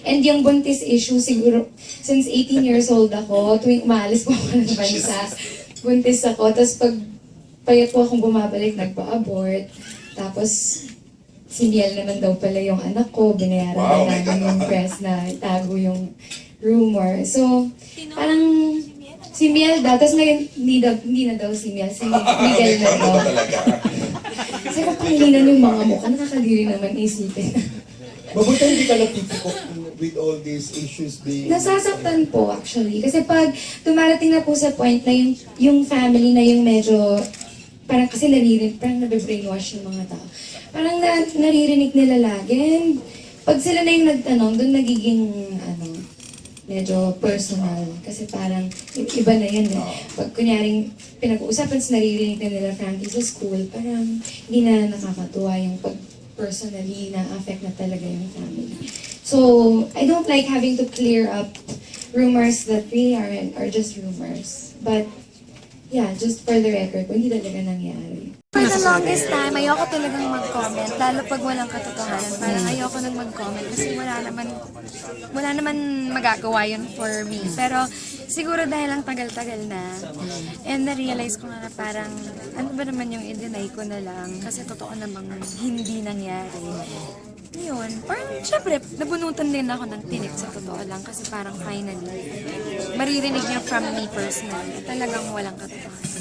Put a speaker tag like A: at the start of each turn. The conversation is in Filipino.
A: And yung buntis issue, siguro, since 18 years old ako, tuwing umaalis po ako ng bansa, buntis ako. Tapos pag payat po akong bumabalik, nagpa-abort. Tapos, si Miel naman daw pala yung anak ko, binayaran
B: Wow,
A: na namin yung press na itago yung rumor. So, parang si Miel daw, tapos ngayon hindi na daw si Miel, si Miguel na daw. Kasi kung panginan yung mga mukha, nakakadiri naman isipin.
C: Mabuti hindi ka natitipok with all these issues being...
A: Nasasaktan po actually. Kasi pag dumarating na po sa point na yung family na yung medyo, parang kasi parang nabe-brainwash yung mga tao. Parang naririnig nila lagi. And pag sila na yung nagtanong, doon nagiging, medyo personal. Kasi parang, iba na yun eh. Pag kunyaring pinag-uusapan, naririnig na nila Frankie sa school, parang hindi na nakakatuwa yung pag personally na-affect na talaga yung family. So, I don't like having to clear up rumors that really are just rumors. But, yeah, just for the record, hindi talaga nangyari.
D: For the longest time, ayoko talagang mag-comment, lalo pag walang katotohanan. Parang ayoko nang mag-comment kasi wala naman magagawa yun for me. Pero siguro dahil ang tagal-tagal na, and na-realize ko na parang, ano ba naman yung i-deny ko na lang kasi totoo namang hindi nangyari. Yun, parang syempre, nabunutan din ako ng tinik sa totoo lang kasi parang finally, maririnig niya from me personally, talagang walang katotohanan.